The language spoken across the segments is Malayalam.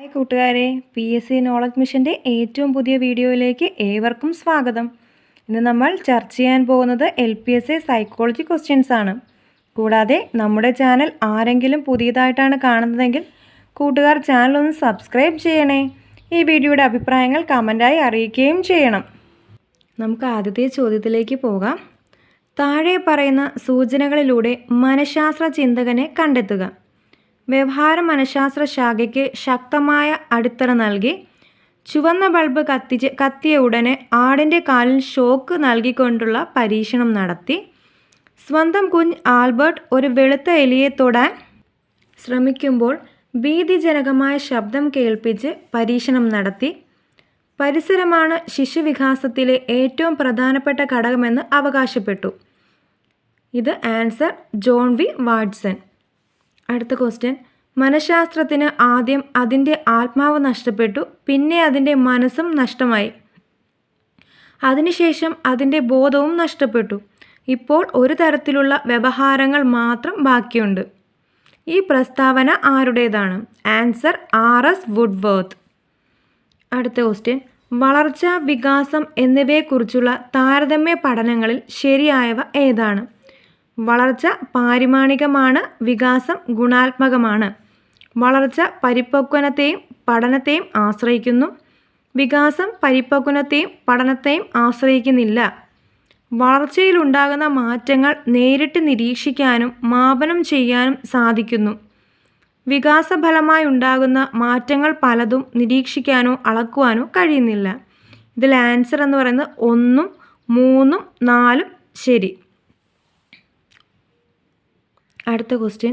ഹായ് കൂട്ടുകാരെ, PSC നോളജ് മിഷൻ്റെ ഏറ്റവും പുതിയ വീഡിയോയിലേക്ക് ഏവർക്കും സ്വാഗതം. ഇന്ന് നമ്മൾ ചർച്ച ചെയ്യാൻ പോകുന്നത് LPSA സൈക്കോളജി ക്വസ്റ്റ്യൻസ് ആണ്. കൂടാതെ നമ്മുടെ ചാനൽ ആരെങ്കിലും പുതിയതായിട്ടാണ് കാണുന്നതെങ്കിൽ കൂട്ടുകാർ ചാനൽ ഒന്ന് സബ്സ്ക്രൈബ് ചെയ്യണേ. ഈ വീഡിയോയുടെ അഭിപ്രായങ്ങൾ കമൻറ്റായി അറിയിക്കുകയും ചെയ്യണം. നമുക്ക് ആദ്യത്തെ ചോദ്യത്തിലേക്ക് പോകാം. താഴെ പറയുന്ന സൂചനകളിലൂടെ മനഃശാസ്ത്ര ചിന്തകനെ കണ്ടെത്തുക. വ്യവഹാര മനഃശാസ്ത്ര ശാഖയ്ക്ക് ശക്തമായ അടിത്തറ നൽകി ചുവന്ന ബൾബ് കത്തിയ ഉടനെ ആടിൻ്റെ കാലിൽ ഷോക്ക് നൽകിക്കൊണ്ടുള്ള പരീക്ഷണം നടത്തി. സ്വന്തം കുഞ്ഞ് ആൽബർട്ട് ഒരു വെളുത്ത എലിയെ തൊടാൻ ശ്രമിക്കുമ്പോൾ ഭീതിജനകമായ ശബ്ദം കേൾപ്പിച്ച് പരീക്ഷണം നടത്തി. പരിസരമാണ് ശിശുവികാസത്തിലെ ഏറ്റവും പ്രധാനപ്പെട്ട ഘടകമെന്ന് അവകാശപ്പെട്ടു. ഇത് ആൻസർ ജോൺ വി വാട്സൺ. അടുത്ത ക്വസ്റ്റ്യൻ. മനഃശാസ്ത്രത്തിന് ആദ്യം അതിൻ്റെ ആത്മാവ് നഷ്ടപ്പെട്ടു, പിന്നെ അതിൻ്റെ മനസ്സും നഷ്ടമായി. അതിനുശേഷം അതിൻ്റെ ബോധവും നഷ്ടപ്പെട്ടു. ഇപ്പോൾ ഒരു തരത്തിലുള്ള വ്യവഹാരങ്ങൾ മാത്രം ബാക്കിയുണ്ട്. ഈ പ്രസ്താവന ആരുടേതാണ്? Answer RS Woodworth. അടുത്ത ക്വസ്റ്റ്യൻ. വളർച്ച, വികാസം എന്നിവയെക്കുറിച്ചുള്ള താരതമ്യ പഠനങ്ങളിൽ ശരിയായവ ഏതാണ്? വളർച്ച പാരിമാണികമാണ്, വികാസം ഗുണാത്മകമാണ്. വളർച്ച പരിപക്വനത്തെയും പഠനത്തെയും ആശ്രയിക്കുന്നു, വികാസം പരിപക്വനത്തെയും പഠനത്തെയും ആശ്രയിക്കുന്നില്ല. വളർച്ചയിലുണ്ടാകുന്ന മാറ്റങ്ങൾ നേരിട്ട് നിരീക്ഷിക്കാനും മാപനം ചെയ്യാനും സാധിക്കുന്നു. വികാസഫലമായി ഉണ്ടാകുന്ന മാറ്റങ്ങൾ പലതും നിരീക്ഷിക്കാനോ അളക്കുവാനോ കഴിയുന്നില്ല. ഇതിൽ ആൻസർ എന്ന് പറയുന്നത് 1, 3, 4 ശരി. അടുത്ത ക്വസ്റ്റ്യൻ.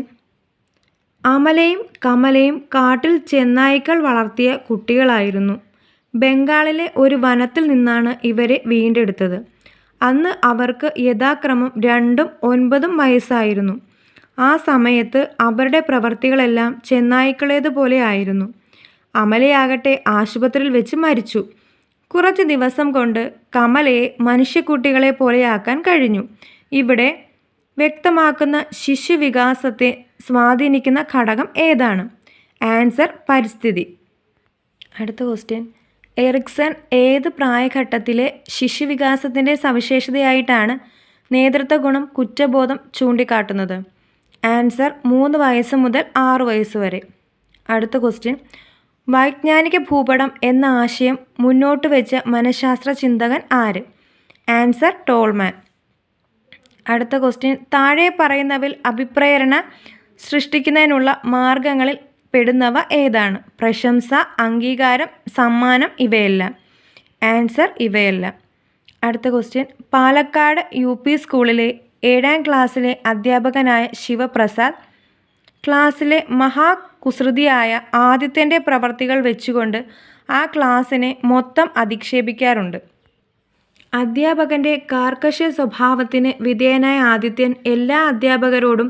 അമലയും കമലയും കാട്ടിൽ ചെന്നായ്ക്കൾ വളർത്തിയ കുട്ടികളായിരുന്നു. ബംഗാളിലെ ഒരു വനത്തിൽ നിന്നാണ് ഇവരെ വീണ്ടെടുത്തത്. അന്ന് അവർക്ക് യഥാക്രമം 2ഉം 9ഉം വയസ്സായിരുന്നു. ആ സമയത്ത് അവരുടെ പ്രവർത്തികളെല്ലാം ചെന്നായ്ക്കളേതുപോലെ ആയിരുന്നു. അമലയാകട്ടെ ആശുപത്രിയിൽ വെച്ച് മരിച്ചു. കുറച്ച് ദിവസം കൊണ്ട് കമലയെ മനുഷ്യക്കുട്ടികളെ പോലെയാക്കാൻ കഴിഞ്ഞു. ഇവിടെ വ്യക്തമാക്കുന്ന ശിശുവികാസത്തെ സ്വാധീനിക്കുന്ന ഘടകം ഏതാണ്? ആൻസർ പരിസ്ഥിതി. അടുത്ത ക്വസ്റ്റ്യൻ. എറിക്സൺ ഏത് പ്രായഘട്ടത്തിലെ ശിശുവികാസത്തിൻ്റെ സവിശേഷതയായിട്ടാണ് നേതൃത്വ ഗുണം, കുറ്റബോധം ചൂണ്ടിക്കാട്ടുന്നത്? ആൻസർ 3 വയസ്സ് മുതൽ 6 വയസ്സ് വരെ. അടുത്ത ക്വസ്റ്റ്യൻ. വൈജ്ഞാനിക ഭൂപടം എന്ന ആശയം മുന്നോട്ട് വെച്ച മനഃശാസ്ത്ര ചിന്തകൻ ആര്? Answer Tolman. അടുത്ത ക്വസ്റ്റ്യൻ. താഴെ പറയുന്നവയിൽ അഭിപ്രേരണ സൃഷ്ടിക്കുന്നതിനുള്ള മാർഗങ്ങളിൽ പെടുന്നവ ഏതാണ്? പ്രശംസ, അംഗീകാരം, സമ്മാനം ഇവയെല്ലാം. ആൻസർ ഇവയെല്ലാം. അടുത്ത ക്വസ്റ്റ്യൻ. പാലക്കാട് UP സ്കൂളിലെ 7ാം ക്ലാസ്സിലെ അധ്യാപകനായ ശിവപ്രസാദ് ക്ലാസ്സിലെ മഹാകുസൃതിയായ ആദിത്യൻ്റെ പ്രവർത്തികൾ വെച്ചുകൊണ്ട് ആ ക്ലാസ്സിനെ മൊത്തം അധിക്ഷേപിക്കാറുണ്ട്. അധ്യാപകൻ്റെ കാർക്കശ്യ സ്വഭാവത്തിന് വിധേയനായ ആദിത്യൻ എല്ലാ അധ്യാപകരോടും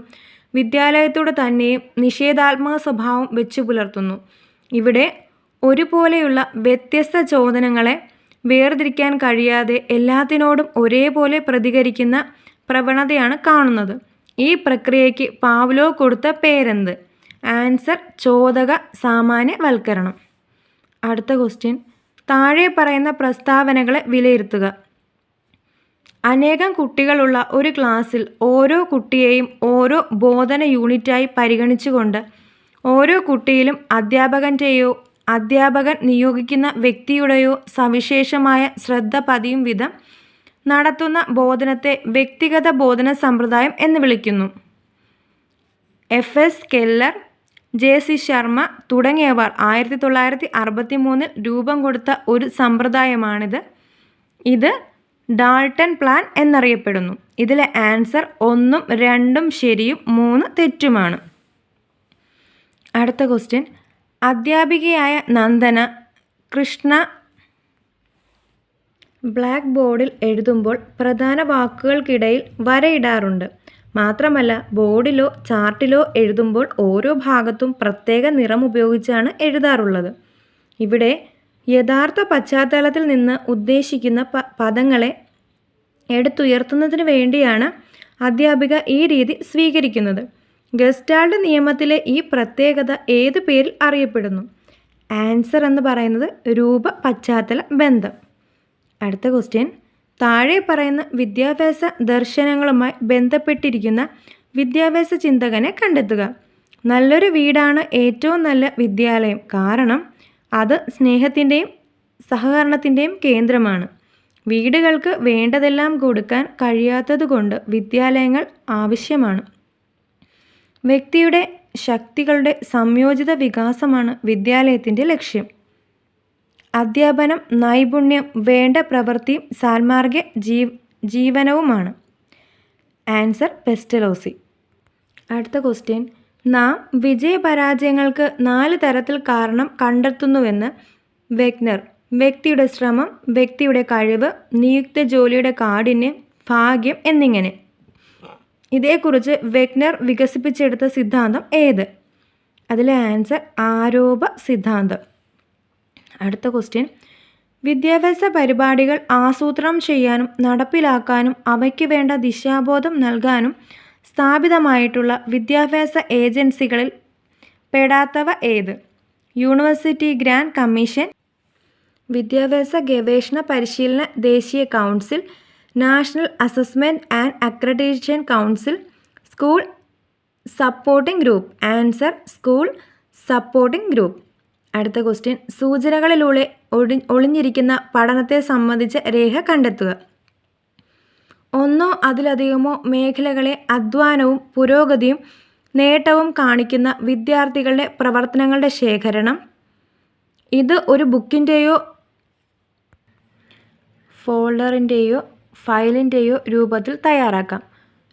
വിദ്യാലയത്തോട് തന്നെയും നിഷേധാത്മക സ്വഭാവം വെച്ചു പുലർത്തുന്നു. ഇവിടെ ഒരുപോലെയുള്ള വ്യത്യസ്ത ചോദനങ്ങളെ വേർതിരിക്കാൻ കഴിയാതെ എല്ലാത്തിനോടും ഒരേപോലെ പ്രതികരിക്കുന്ന പ്രവണതയാണ് കാണുന്നത്. ഈ പ്രക്രിയയ്ക്ക് പാവ്ലോ കൊടുത്ത പേരെന്ത്? ആൻസർ ചോദക സാമാന്യവൽക്കരണം. അടുത്ത ക്വസ്റ്റ്യൻ. താഴെ പറയുന്ന പ്രസ്താവനകളെ വിലയിരുത്തുക. അനേകം കുട്ടികളുള്ള ഒരു ക്ലാസ്സിൽ ഓരോ കുട്ടിയെയും ഓരോ ബോധന യൂണിറ്റായി പരിഗണിച്ചുകൊണ്ട് ഓരോ കുട്ടിയിലും അധ്യാപകൻ്റെയോ അധ്യാപകൻ നിയോഗിക്കുന്ന വ്യക്തിയുടെയോ സവിശേഷമായ ശ്രദ്ധ പതിയും വിധം നടത്തുന്ന ബോധനത്തെ വ്യക്തിഗത ബോധന സമ്പ്രദായം എന്ന് വിളിക്കുന്നു. FS കെല്ലർ, JC ശർമ്മ തുടങ്ങിയവർ 1963 രൂപം കൊടുത്ത ഒരു സമ്പ്രദായമാണിത്. ഇത് ഡാൾട്ടൺ പ്ലാൻ എന്നറിയപ്പെടുന്നു. ഇതിലെ ആൻസർ 1ഉം 2ഉം ശരിയും 3 തെറ്റുമാണ്. അടുത്ത ക്വസ്റ്റ്യൻ. അധ്യാപികയായ നന്ദന കൃഷ്ണ ബ്ലാക്ക് ബോർഡിൽ എഴുതുമ്പോൾ പ്രധാന വാക്കുകൾക്കിടയിൽ വരയിടാറുണ്ട്. മാത്രമല്ല ബോർഡിലോ ചാർട്ടിലോ എഴുതുമ്പോൾ ഓരോ ഭാഗത്തും പ്രത്യേക നിറം ഉപയോഗിച്ചാണ് എഴുതാറുള്ളത്. ഇവിടെ യഥാർത്ഥ പശ്ചാത്തലത്തിൽ നിന്ന് ഉദ്ദേശിക്കുന്ന പദങ്ങളെ എടുത്തുയർത്തുന്നതിന് വേണ്ടിയാണ് അധ്യാപിക ഈ രീതി സ്വീകരിക്കുന്നത്. ഗസ്റ്റാൾട്ട് നിയമത്തിലെ ഈ പ്രത്യേകത ഏത് പേരിൽ അറിയപ്പെടുന്നു? ആൻസർ എന്ന് പറയുന്നത് രൂപ പശ്ചാത്തല ബന്ധം. അടുത്ത ക്വസ്റ്റ്യൻ, താഴെ പറയുന്ന വിദ്യാഭ്യാസ ദർശനങ്ങളുമായി ബന്ധപ്പെട്ടിരിക്കുന്ന വിദ്യാഭ്യാസ ചിന്തകനെ കണ്ടെത്തുക. നല്ലൊരു വീടാണ് ഏറ്റവും നല്ല വിദ്യാലയം, കാരണം അത് സ്നേഹത്തിൻ്റെയും സഹകരണത്തിൻ്റെയും കേന്ദ്രമാണ്. വീടുകൾക്ക് വേണ്ടതെല്ലാം കൊടുക്കാൻ കഴിയാത്തതുകൊണ്ട് വിദ്യാലയങ്ങൾ ആവശ്യമാണ്. വ്യക്തിയുടെ ശക്തികളുടെ സംയോജിത വികാസമാണ് വിദ്യാലയത്തിൻ്റെ ലക്ഷ്യം. അധ്യാപനം നൈപുണ്യം, വേണ്ട പ്രവൃത്തിയും സാൽമാർഗ്ഗ ജീവനവുമാണ്. Answer Pestalozzi. അടുത്ത ക്വസ്റ്റ്യൻ, നാം വിജയപരാജയങ്ങൾക്ക് 4 തരത്തിൽ കാരണം കണ്ടെത്തുന്നുവെന്ന് വെഗ്നർ. വ്യക്തിയുടെ ശ്രമം, വ്യക്തിയുടെ കഴിവ്, നിയുക്ത ജോലിയുടെ കാഠിന്യം, ഭാഗ്യം എന്നിങ്ങനെ. ഇതേക്കുറിച്ച് വെഗ്നർ വികസിപ്പിച്ചെടുത്ത സിദ്ധാന്തം ഏത്? അതിലെ ആൻസർ ആരോപ സിദ്ധാന്തം. അടുത്ത ക്വസ്റ്റ്യൻ, വിദ്യാഭ്യാസ പരിപാടികൾ ആസൂത്രണം ചെയ്യാനും നടപ്പിലാക്കാനും അവയ്ക്ക് വേണ്ട ദിശാബോധം നൽകാനും സ്ഥാപിതമായിട്ടുള്ള വിദ്യാഭ്യാസ ഏജൻസികളിൽ പെടാത്തവ ഏത്? യൂണിവേഴ്സിറ്റി ഗ്രാൻഡ് കമ്മീഷൻ, വിദ്യാഭ്യാസ ഗവേഷണ പരിശീലന ദേശീയ council, national assessment and accreditation council, school supporting group. Answer school supporting group. അടുത്ത ക്വസ്റ്റ്യൻ, സൂചനകളിലൂടെ ഒളിഞ്ഞിരിക്കുന്ന പഠനത്തെ സംബന്ധിച്ച രേഖ കണ്ടെത്തുക. ഒന്നോ അതിലധികമോ മേഖലകളെ അധ്വാനവും പുരോഗതിയും നേട്ടവും കാണിക്കുന്ന വിദ്യാർത്ഥികളുടെ പ്രവർത്തനങ്ങളുടെ ശേഖരണം. ഇത് ഒരു ബുക്കിൻ്റെയോ ഫോൾഡറിൻ്റെയോ ഫയലിൻ്റെയോ രൂപത്തിൽ തയ്യാറാക്കാം.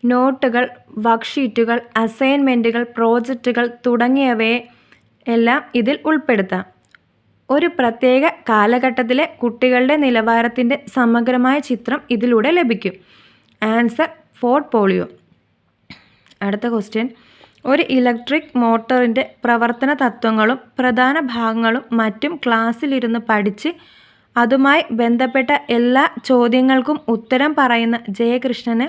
നോട്ടുകൾ, വർക്ക്ഷീറ്റുകൾ, അസൈൻമെൻറ്റുകൾ, പ്രോജക്റ്റുകൾ തുടങ്ങിയവയെ എല്ലാം ഇതിൽ ഉൾപ്പെടുത്താം. ഒരു പ്രത്യേക കാലഘട്ടത്തിലെ കുട്ടികളുടെ നിലവാരത്തിൻ്റെ സമഗ്രമായ ചിത്രം ഇതിലൂടെ ലഭിക്കും. Answer portfolio. അടുത്ത ക്വസ്റ്റ്യൻ, ഒരു ഇലക്ട്രിക് മോട്ടറിൻ്റെ പ്രവർത്തന തത്വങ്ങളും പ്രധാന ഭാഗങ്ങളും മറ്റും ക്ലാസ്സിലിരുന്ന് പഠിച്ച് അതുമായി ബന്ധപ്പെട്ട എല്ലാ ചോദ്യങ്ങൾക്കും ഉത്തരം പറയുന്ന ജയകൃഷ്ണന്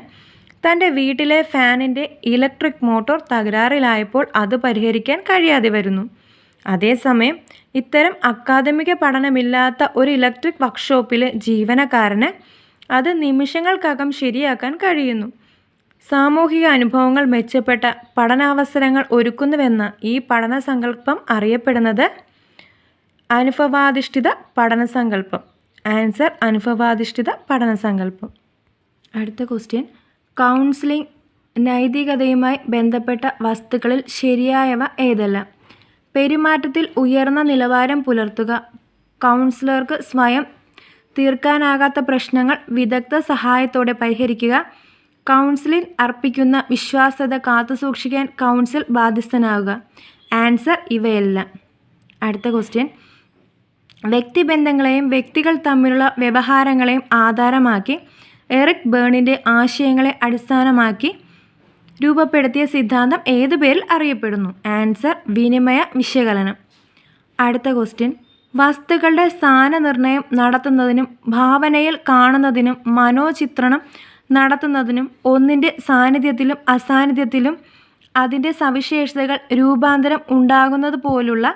തൻ്റെ വീട്ടിലെ ഫാനിൻ്റെ ഇലക്ട്രിക് മോട്ടോർ തകരാറിലായപ്പോൾ അത് പരിഹരിക്കാൻ കഴിയാതെ വരുന്നു. അതേസമയം ഇത്തരം അക്കാദമിക പഠനമില്ലാത്ത ഒരു ഇലക്ട്രിക് വർക്ക്ഷോപ്പിലെ ജീവനക്കാരന് അത് നിമിഷങ്ങൾക്കകം ശരിയാക്കാൻ കഴിയുന്നു. സാമൂഹിക അനുഭവങ്ങൾ മെച്ചപ്പെട്ട പഠനാവസരങ്ങൾ ഒരുക്കുന്നുവെന്ന ഈ പഠനസങ്കല്പം അറിയപ്പെടുന്നത് അനുഭവാധിഷ്ഠിത പഠനസങ്കല്പം. ആൻസർ അനുഭവാധിഷ്ഠിത പഠനസങ്കല്പം. അടുത്ത ക്വസ്റ്റ്യൻ, കൗൺസിലിംഗ് നൈതികതയുമായി ബന്ധപ്പെട്ട വസ്തുക്കളിൽ ശരിയായവ ഏതെല്ലാം? പെരുമാറ്റത്തിൽ ഉയർന്ന നിലവാരം പുലർത്തുക, കൗൺസിലർക്ക് സ്വയം തീർക്കാനാകാത്ത പ്രശ്നങ്ങൾ വിദഗ്ധ സഹായത്തോടെ പരിഹരിക്കുക, കൗൺസിലിൽ അർപ്പിക്കുന്ന വിശ്വാസ്യത കാത്തുസൂക്ഷിക്കാൻ കൗൺസിൽ ബാധ്യസ്ഥനാവുക. ആൻസർ ഇവയെല്ലാം. അടുത്ത ക്വസ്റ്റ്യൻ, വ്യക്തിബന്ധങ്ങളെയും വ്യക്തികൾ തമ്മിലുള്ള വ്യവഹാരങ്ങളെയും ആധാരമാക്കി എറിക് ബേണിൻ്റെ ആശയങ്ങളെ അടിസ്ഥാനമാക്കി രൂപപ്പെടുത്തിയ സിദ്ധാന്തം ഏതു പേരിൽ അറിയപ്പെടുന്നു? ആൻസർ വിനിമയ വിശകലനം. അടുത്ത ക്വസ്റ്റ്യൻ, വസ്തുക്കളുടെ സ്ഥാനനിർണയം നടത്തുന്നതിനും ഭാവനയിൽ കാണുന്നതിനും മനോചിത്രണം നടത്തുന്നതിനും ഒന്നിൻ്റെ സാന്നിധ്യത്തിലും അസാന്നിധ്യത്തിലും അതിൻ്റെ സവിശേഷതകൾ രൂപാന്തരം ഉണ്ടാകുന്നത് പോലുള്ള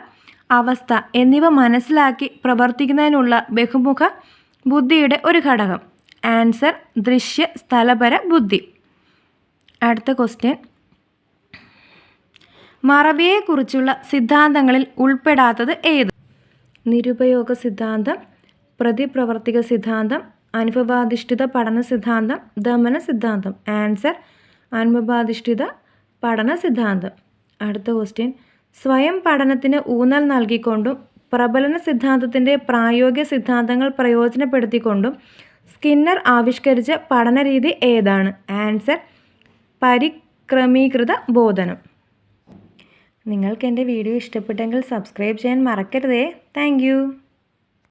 അവസ്ഥ എന്നിവ മനസ്സിലാക്കി പ്രവർത്തിക്കുന്നതിനുള്ള ബഹുമുഖ ബുദ്ധിയുടെ ഒരു ഘടകം. ആൻസർ ദൃശ്യ സ്ഥലപര ബുദ്ധി. അടുത്ത ക്വസ്റ്റ്യൻ, മറവിയെക്കുറിച്ചുള്ള സിദ്ധാന്തങ്ങളിൽ ഉൾപ്പെടാത്തത് ഏത്? നിരുപയോഗ സിദ്ധാന്തം, പ്രതിപ്രവർത്തിക സിദ്ധാന്തം, അനുഭവാധിഷ്ഠിത പഠന സിദ്ധാന്തം, ദമന സിദ്ധാന്തം. ആൻസർ അനുഭവാധിഷ്ഠിത പഠന സിദ്ധാന്തം. അടുത്ത ക്വസ്റ്റ്യൻ, സ്വയം പഠനത്തിന് ഊന്നൽ നൽകിക്കൊണ്ടും പ്രബലന സിദ്ധാന്തത്തിൻ്റെ പ്രായോഗിക സിദ്ധാന്തങ്ങൾ പ്രയോജനപ്പെടുത്തിക്കൊണ്ടും സ്കിന്നർ ആവിഷ്കരിച്ച പഠനരീതി ഏതാണ്? ആൻസർ പരിക്രമീകൃത ബോധനം. നിങ്ങൾക്ക് എൻ്റെ വീഡിയോ ഇഷ്ടപ്പെട്ടെങ്കിൽ സബ്സ്ക്രൈബ് ചെയ്യാൻ മറക്കരുതേ. താങ്ക്